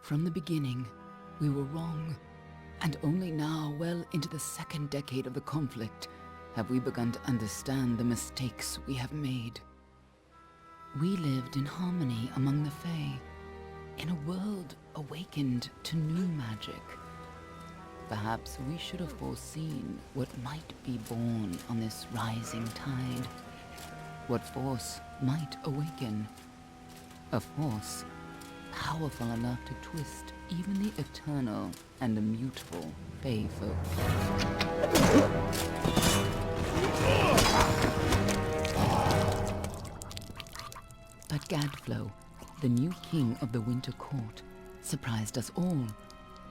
From the beginning, we were wrong. And only now, well into the second decade of the conflict, have we begun to understand the mistakes we have made. We lived in harmony among the Fae, in a world awakened to new magic. Perhaps we should have foreseen what might be born on this rising tide. What force might awaken. A force powerful enough to twist even the eternal and immutable Fae folk. But Gadflow, the new king of the Winter Court, surprised us all.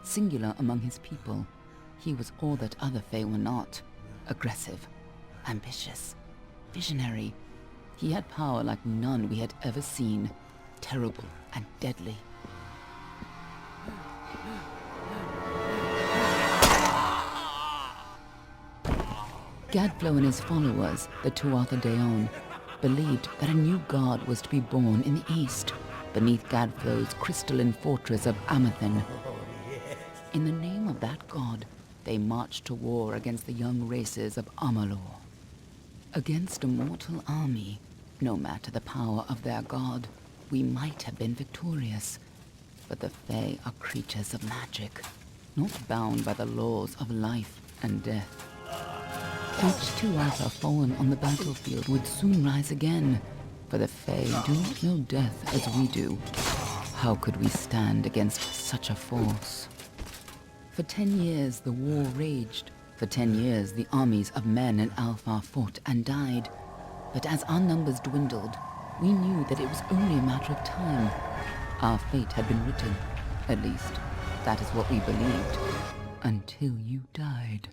Singular among his people, he was all that other Fae were not. Aggressive, ambitious, visionary. He had power like none we had ever seen, terrible and deadly. Gadflow and his followers, the Tuatha Deon, believed that a new god was to be born in the east, beneath Gadflow's crystalline fortress of Amathen. In the name of that god, they marched to war against the young races of Amalur. Against a mortal army, no matter the power of their god, we might have been victorious. But the Fae are creatures of magic, not bound by the laws of life and death. Each Tuatha fallen on the battlefield would soon rise again, for the Fae do not know death as we do. How could we stand against such a force? For 10 years the war raged. For 10 years the armies of Men and Alpha fought and died. But as our numbers dwindled, we knew that it was only a matter of time. Our fate had been written. At least, that is what we believed. Until you died.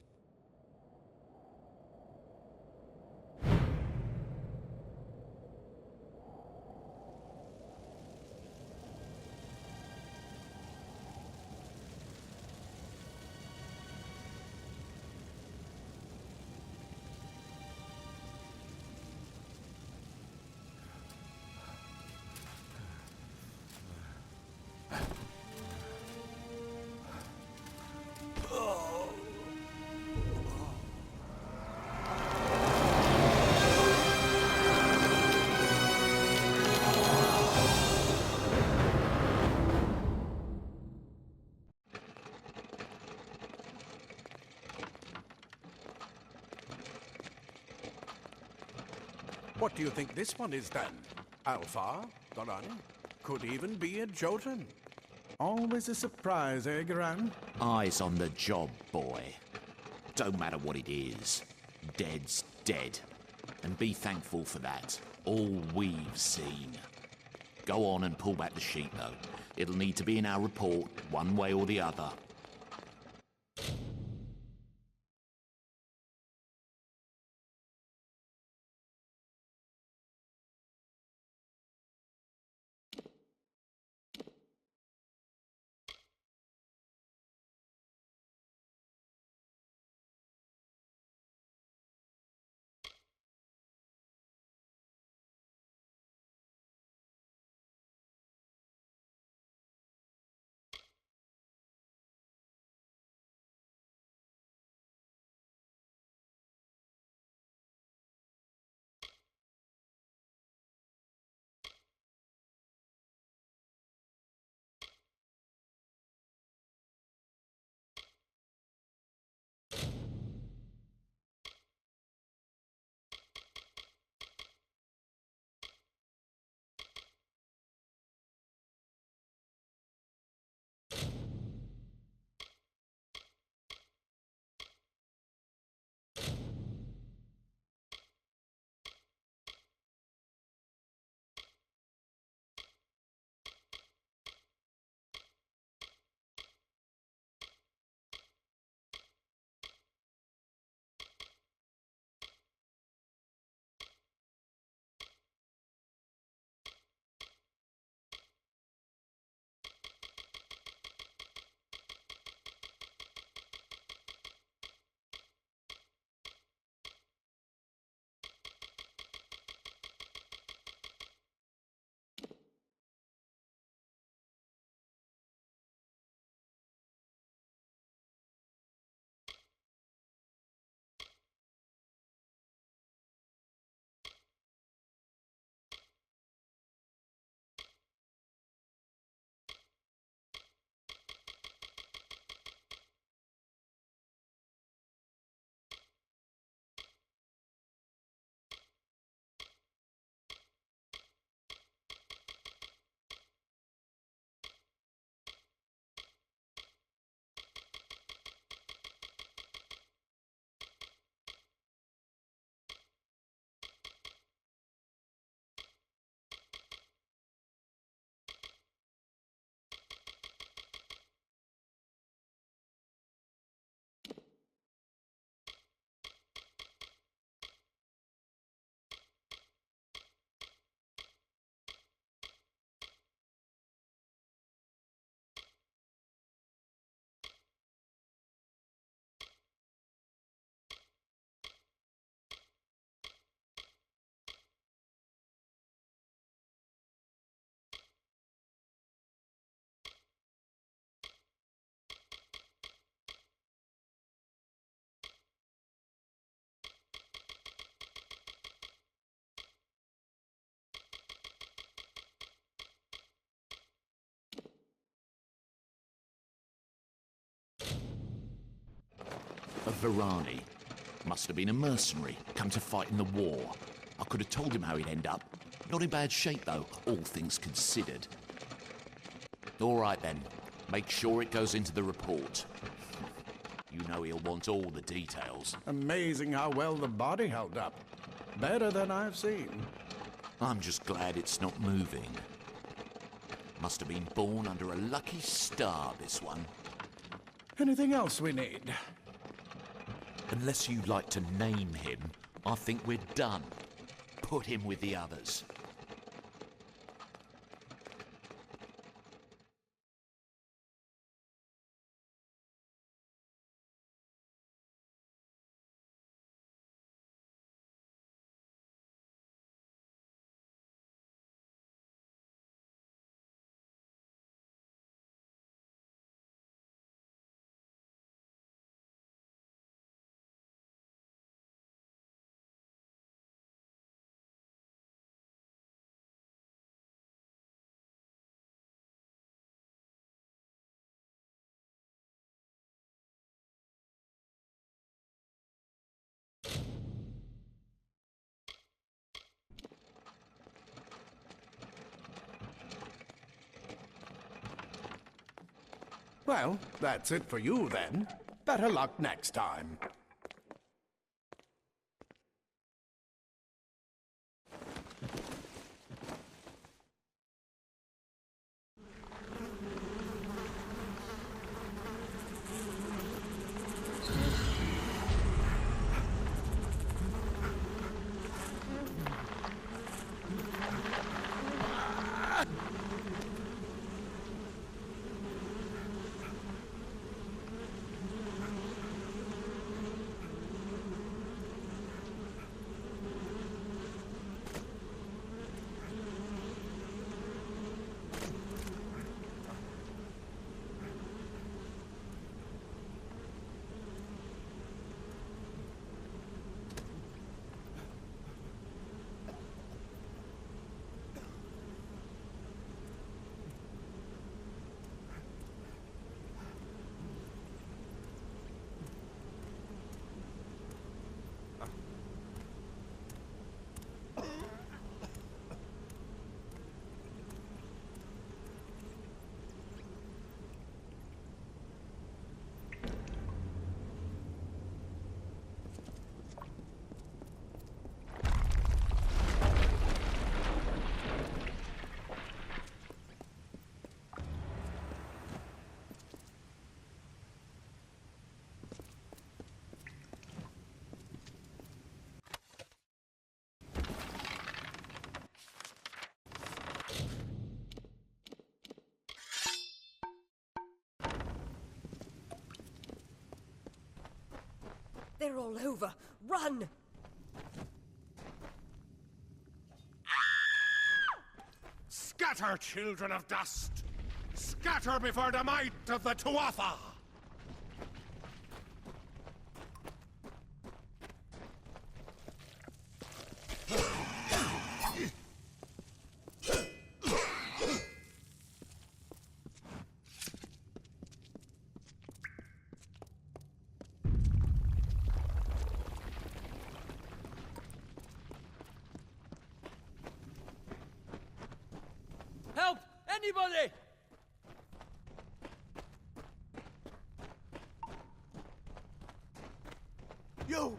What do you think this one is then? Alpha? Goran? Could even be a Jotun. Always a surprise, eh, Goran? Eyes on the job, boy. Don't matter what it is. Dead's dead. And be thankful for that. All we've seen. Go on and pull back the sheet, though. It'll need to be in our report, one way or the other. of Virani. Must have been a mercenary, come to fight in the war. I could have told him how he'd end up. Not in bad shape, though, all things considered. All right, then. Make sure it goes into the report. You know he'll want all the details. Amazing how well the body held up. Better than I've seen. I'm just glad it's not moving. Must have been born under a lucky star, this one. Anything else we need? Unless you'd like to name him, I think we're done. Put him with the others. Well, that's it for you then. Better luck next time. They're all over. Run! Scatter, children of dust! Scatter before the might of the Tuatha! Help! Anybody! You!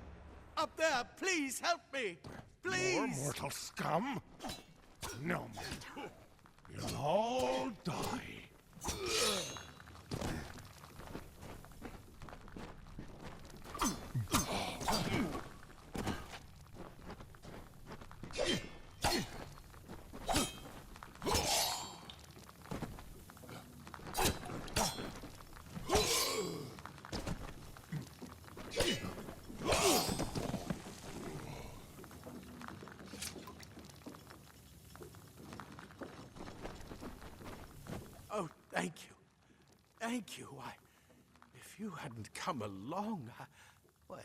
Up there, please help me! Please! More mortal scum? No matter. You'll all die. Oh, thank you. Thank you. If you hadn't come along, wait.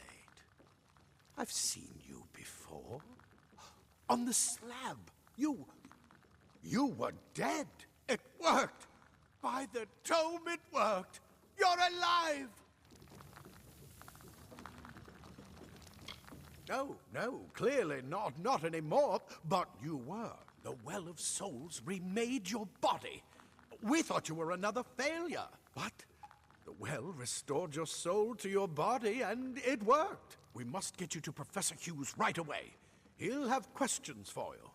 I've seen you before. On the slab. You were dead. It worked. By the tome, it worked. You're alive. No, clearly not anymore. But you were. The Well of Souls remade your body. We thought you were another failure, but the well restored your soul to your body, and it worked. We must get you to Professor Hughes right away. He'll have questions for you.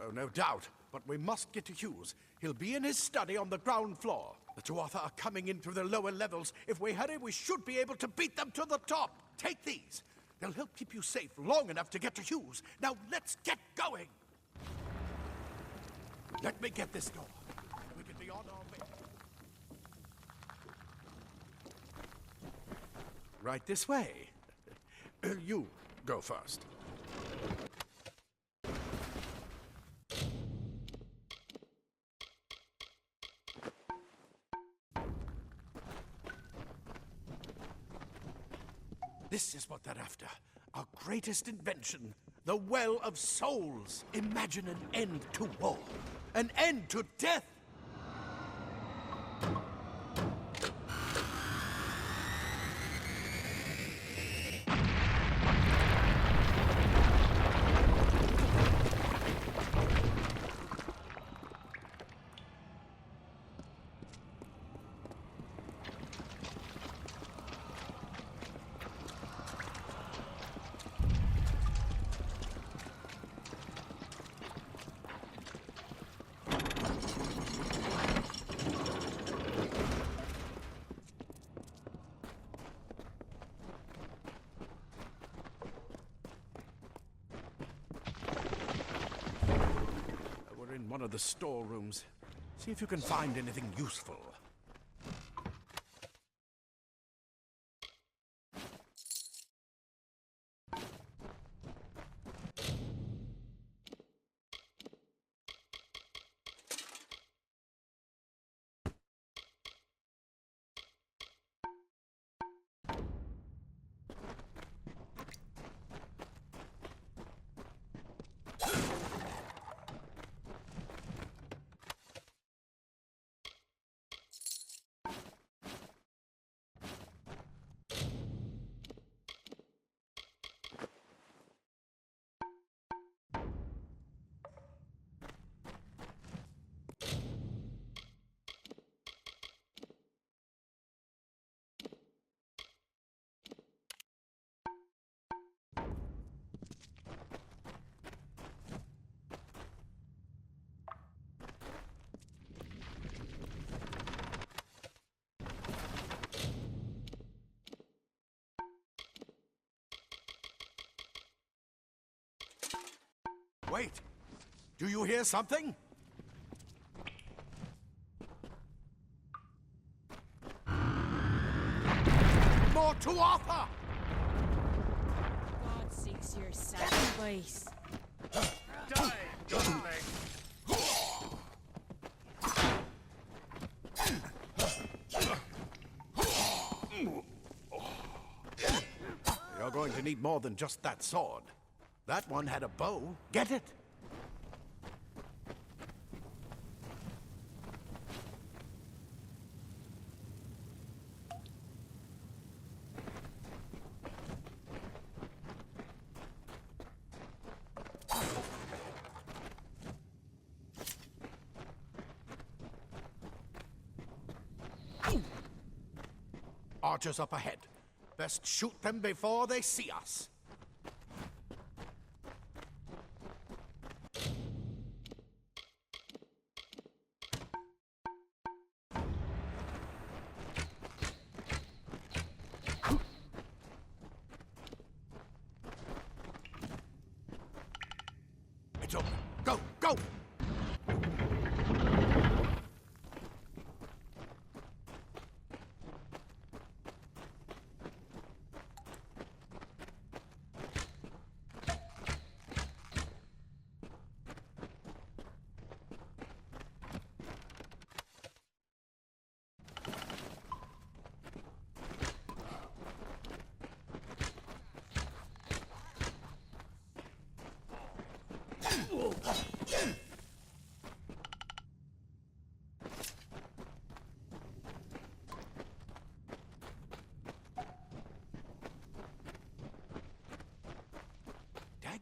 Oh, no doubt. But we must get to Hughes. He'll be in his study on the ground floor. The Tuatha are coming in through the lower levels. If we hurry, we should be able to beat them to the top. Take these. They'll help keep you safe long enough to get to Hughes. Now, let's get going. Let me get this door. We can be on our way. Right this way. You go first. This is what they're after. Our greatest invention. The Well of Souls. Imagine an end to war. An end to death. One of the storerooms. See if you can find anything useful. Wait! Do you hear something? More Tuatha! God seeks your sacrifice. Die, darling! You're going to need more than just that sword. That one had a bow. Get it? Archers up ahead. Best shoot them before they see us. It's open. Go, go!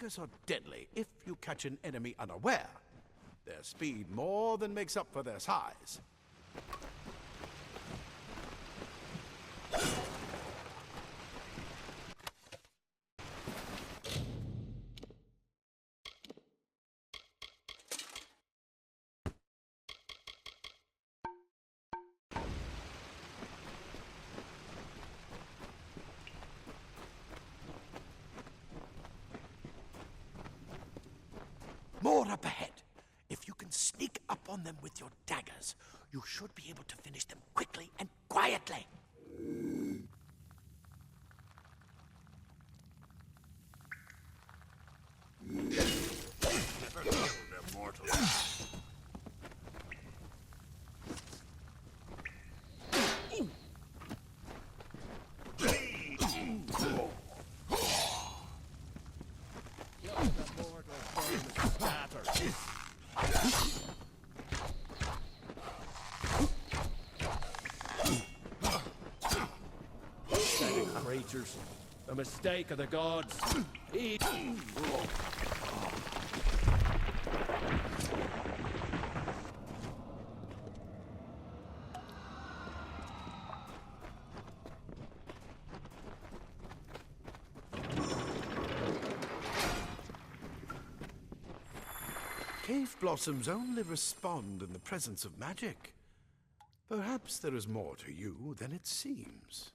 daggers are deadly if you catch an enemy unaware. Their speed more than makes up for their size. More up ahead. If you can sneak up on them with your daggers, you should be able to finish them quickly and quietly. Never killed a mortal. Creatures, a mistake of the gods. Cave blossoms only respond in the presence of magic. Perhaps there is more to you than it seems.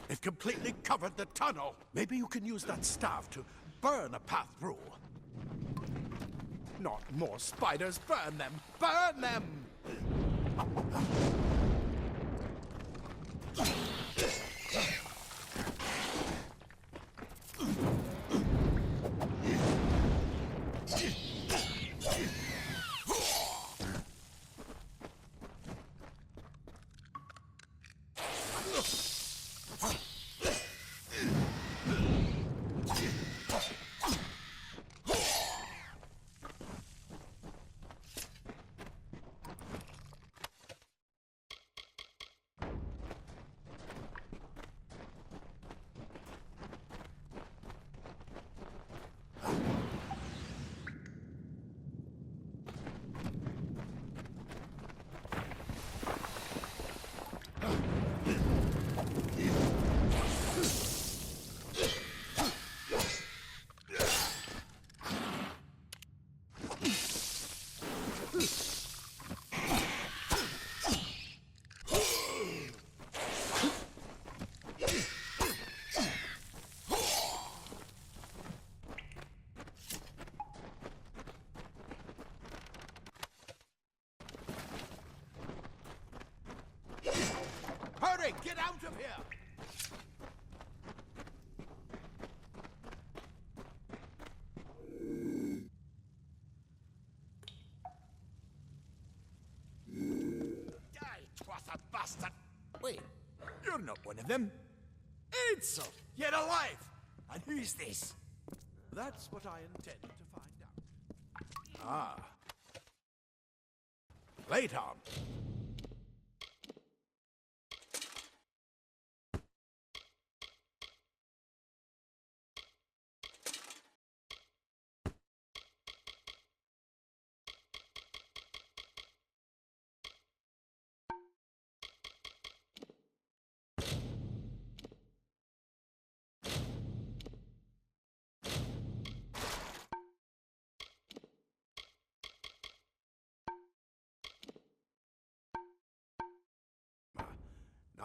They've completely covered the tunnel. Maybe you can use that staff to burn a path through. Not more spiders. Burn them! Burn them! Hurry! Get out of here! Die, Tuatha bastard! Wait, you're not one of them. Ansel, you're alive! And who's this? That's what I intended to find out. Ah. Late on.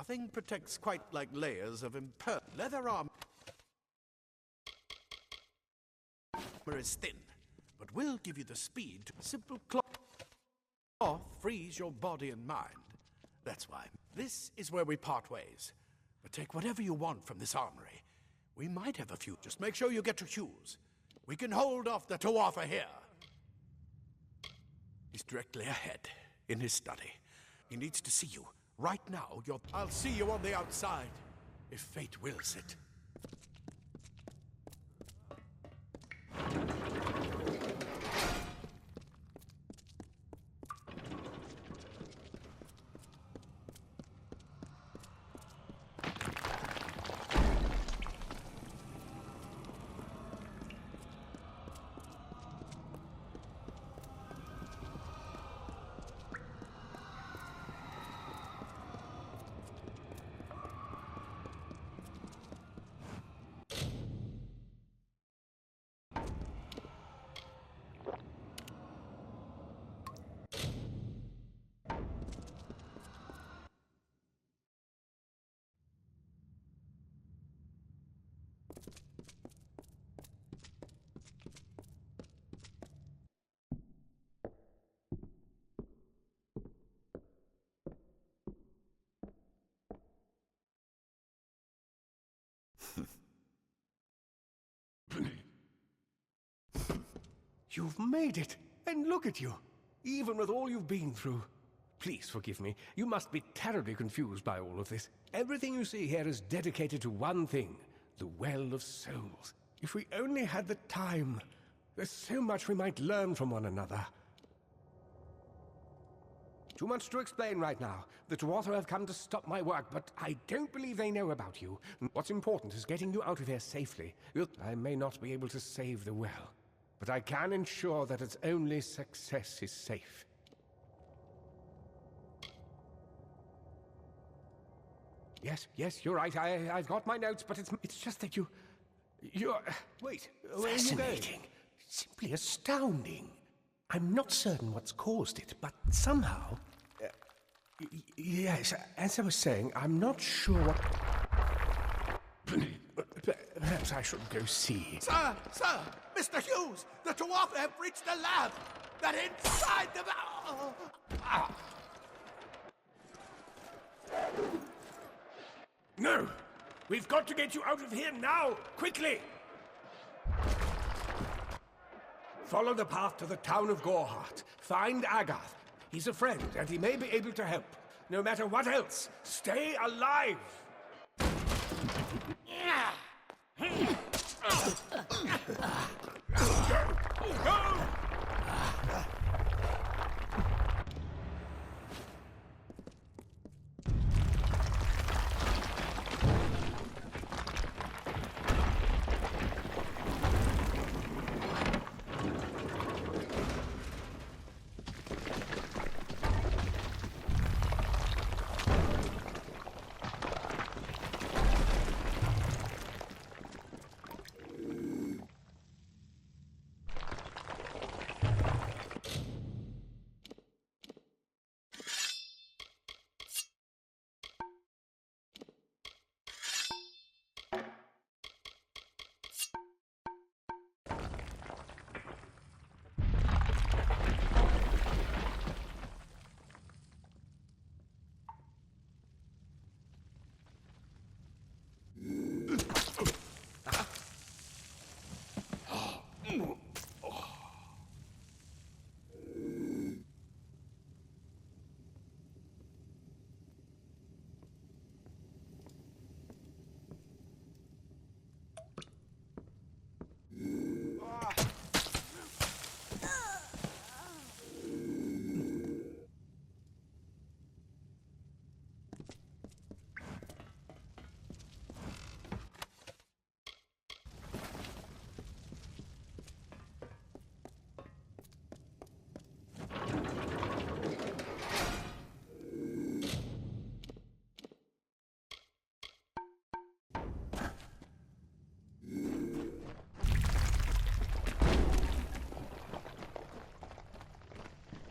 Nothing protects quite like layers of leather armor is thin, but will give you the speed to simple cloth frees your body and mind. That's why this is where we part ways. But take whatever you want from this armory. We might have a few. Just make sure you get to Hughes. We can hold off the Tuatha here. He's directly ahead, in his study. He needs to see you. Right now, I'll see you on the outside, if fate wills it. You've made it! And look at you! Even with all you've been through. Please forgive me. You must be terribly confused by all of this. Everything you see here is dedicated to one thing. The Well of Souls. If we only had the time. There's so much we might learn from one another. Too much to explain right now. The Tuatha have come to stop my work, but I don't believe they know about you. What's important is getting you out of here safely. I may not be able to save the well, but I can ensure that its only success is safe. Yes, you're right. I've got my notes, but it's just that you're... Wait, where are you going? Simply astounding. I'm not certain what's caused it, but somehow... yes, as I was saying, I'm not sure what... Perhaps I should go see. Sir! Mr. Hughes! The Tuatha have reached the lab! They're inside the... No! We've got to get you out of here now! Quickly! Follow the path to the town of Gorhart. Find Agath. He's a friend, and he may be able to help. No matter what else, stay alive! Go!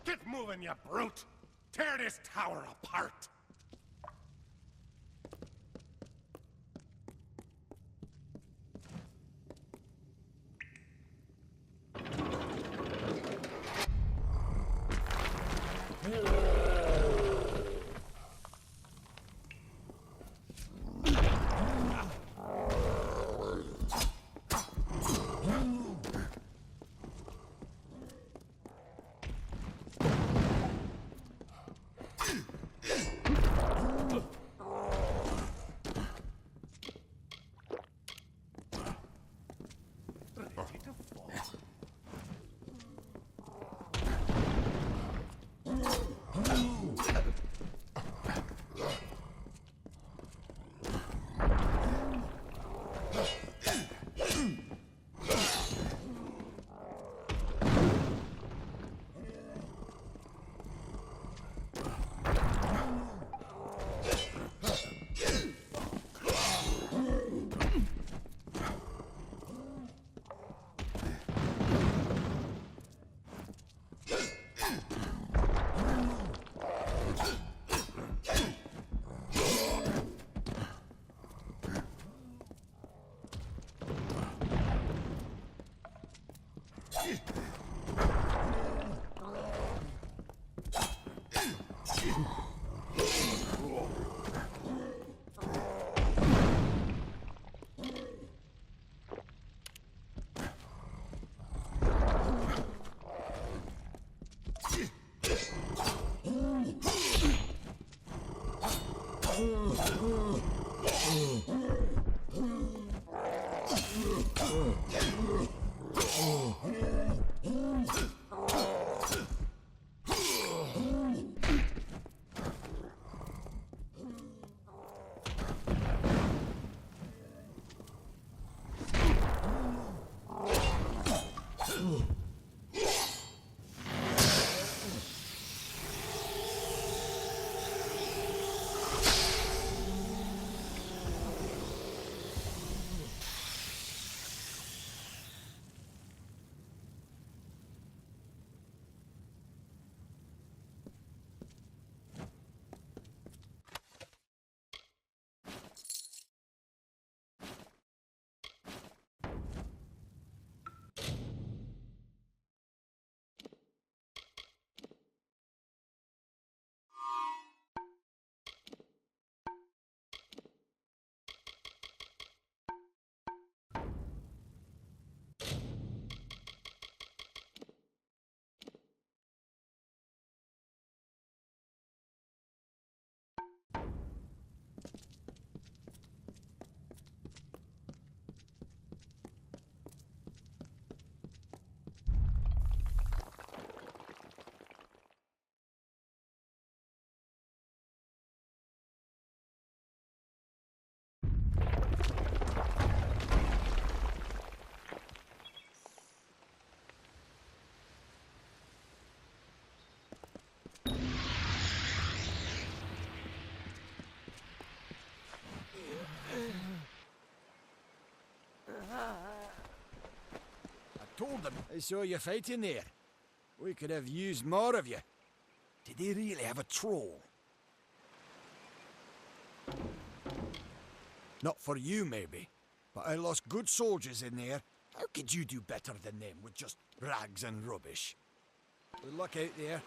Get moving, you brute! Tear this tower apart! Told them I saw you fighting there. We could have used more of you. Did they really have a troll? Not for you, maybe, but I lost good soldiers in there. How could you do better than them with just rags and rubbish? Good luck out there.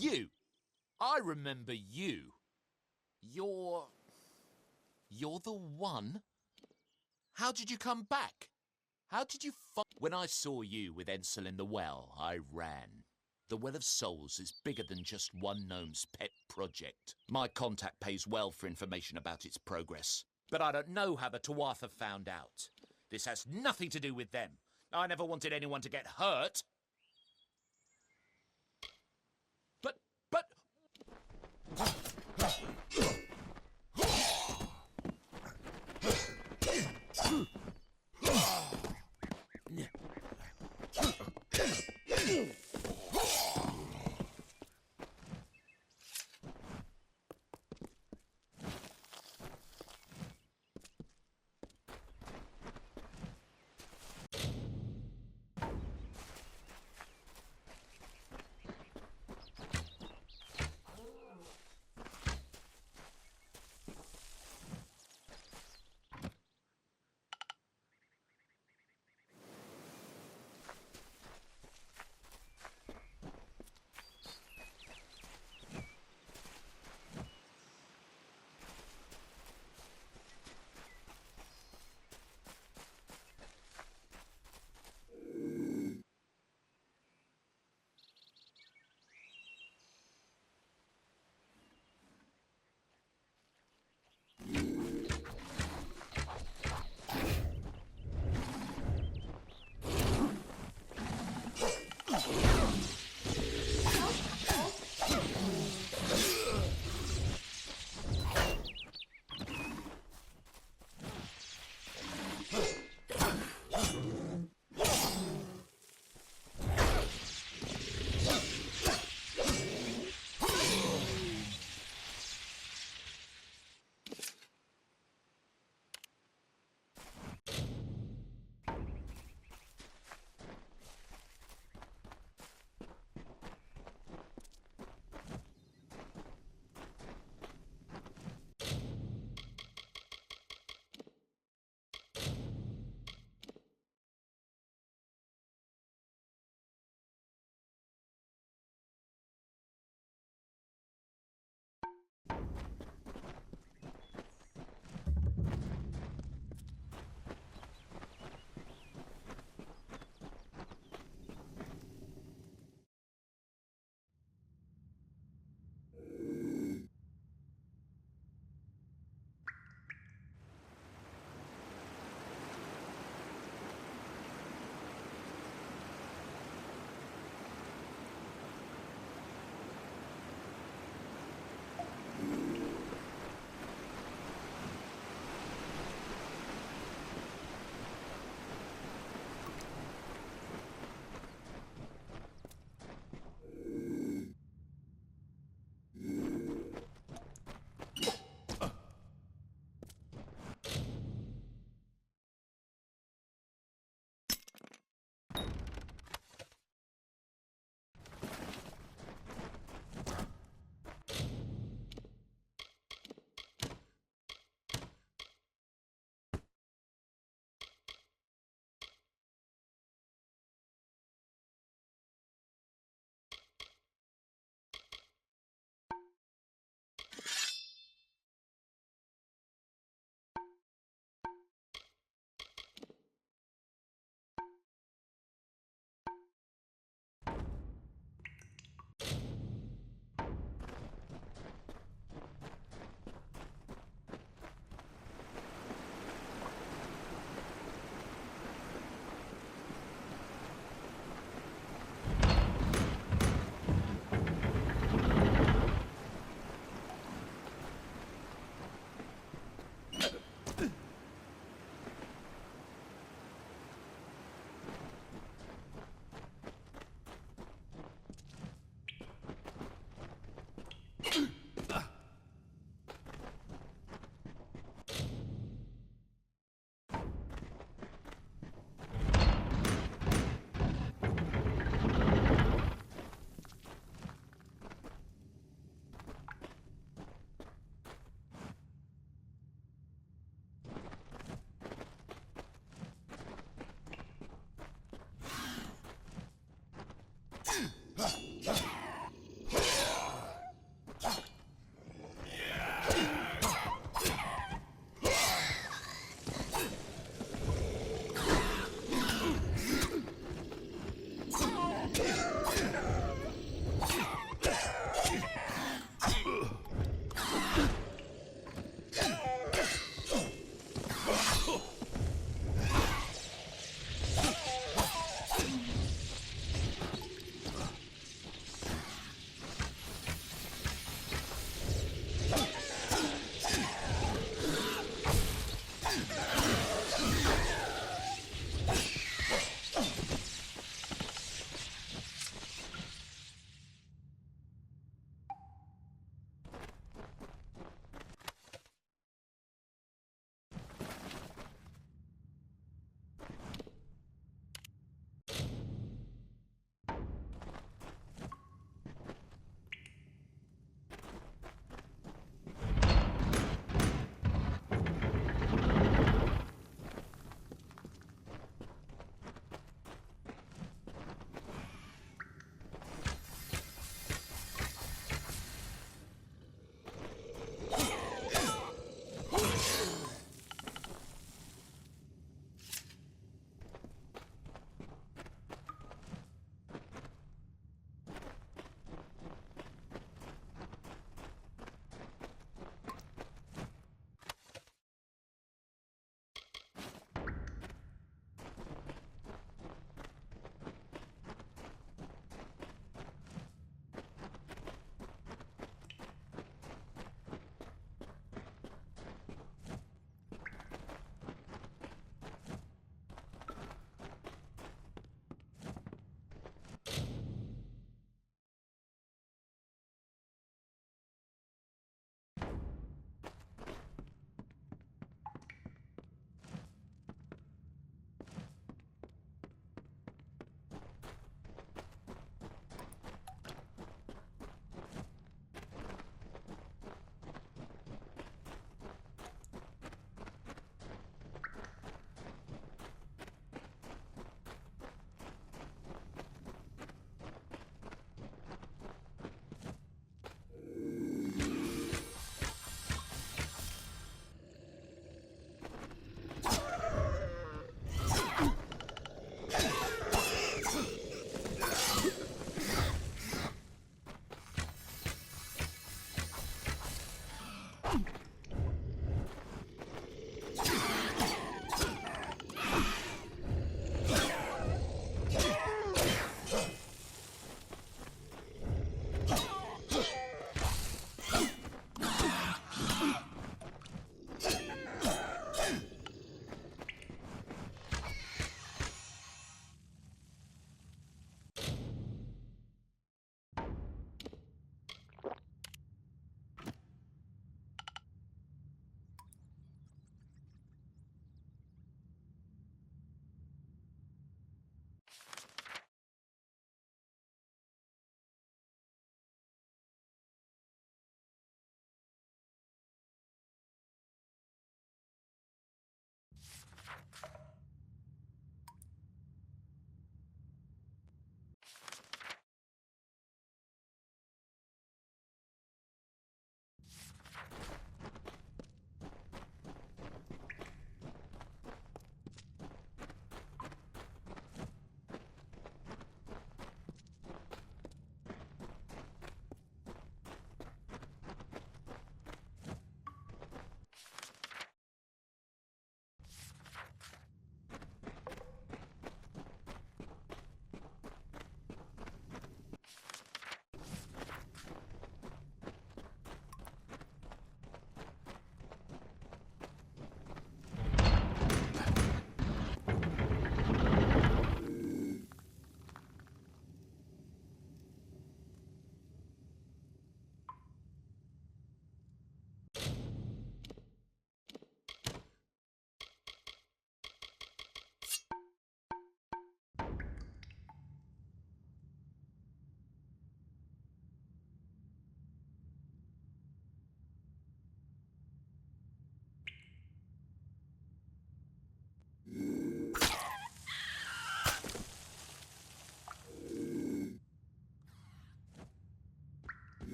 You! I remember you. You're the one? How did you come back? How did you When I saw you with Ensel in the well, I ran. The Well of Souls is bigger than just one gnome's pet project. My contact pays well for information about its progress. But I don't know how the Tuatha found out. This has nothing to do with them. I never wanted anyone to get hurt. But...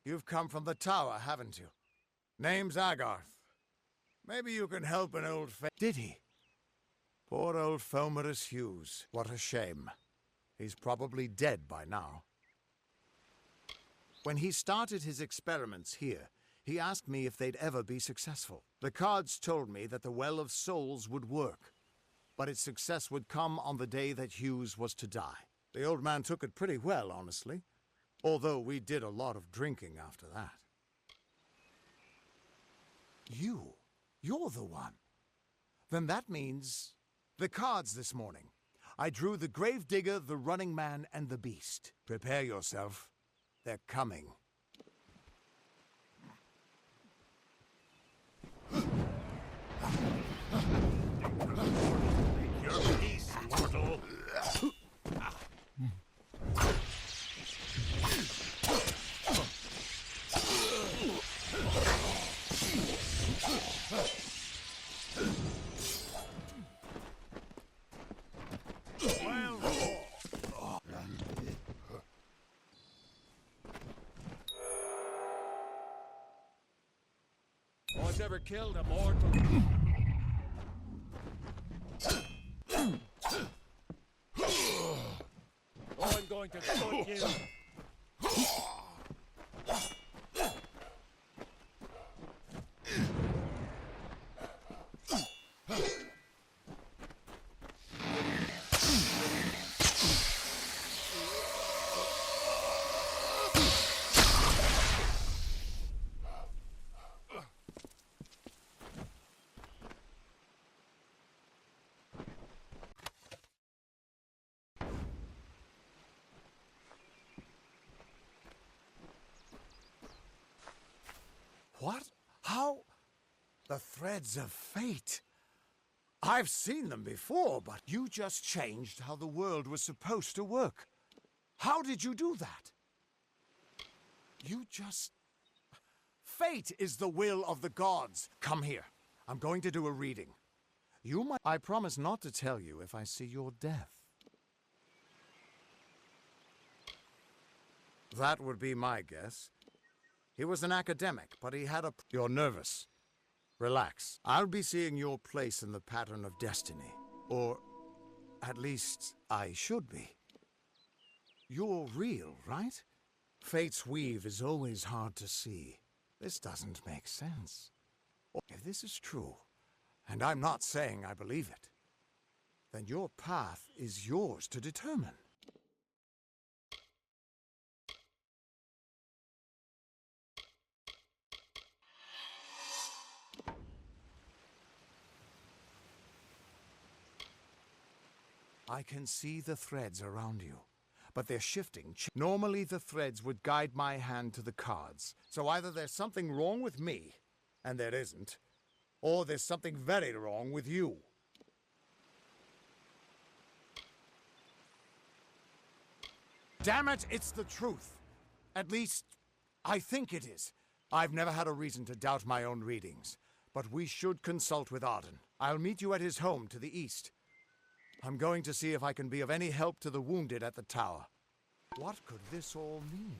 You've come from the tower, haven't you? Name's Agarth. Maybe you can help an old Did he? Poor old Fomerus Hughes. What a shame. He's probably dead by now. When he started his experiments here, he asked me if they'd ever be successful. The cards told me that the Well of Souls would work, but its success would come on the day that Hughes was to die. The old man took it pretty well, honestly, although we did a lot of drinking after that. You're the one. Then that means the cards this morning. I drew the Gravedigger, the Running Man, and the Beast. Prepare yourself. They're coming. Your peace, mortal. I've never killed a mortal. I'm going to cut you. What? How? The threads of fate. I've seen them before, but you just changed how the world was supposed to work. How did you do that? You just... Fate is the will of the gods. Come here. I'm going to do a reading. You might... I promise not to tell you if I see your death. That would be my guess. He was an academic, but he had a... You're nervous. Relax. I'll be seeing your place in the pattern of destiny. Or, at least, I should be. You're real, right? Fate's weave is always hard to see. This doesn't make sense. If this is true, and I'm not saying I believe it, then your path is yours to determine. I can see the threads around you, but they're shifting. Normally the threads would guide my hand to the cards, so either there's something wrong with me, and there isn't, or there's something very wrong with you. Damn it, it's the truth. At least, I think it is. I've never had a reason to doubt my own readings, but we should consult with Arden. I'll meet you at his home to the east. I'm going to see if I can be of any help to the wounded at the tower. What could this all mean?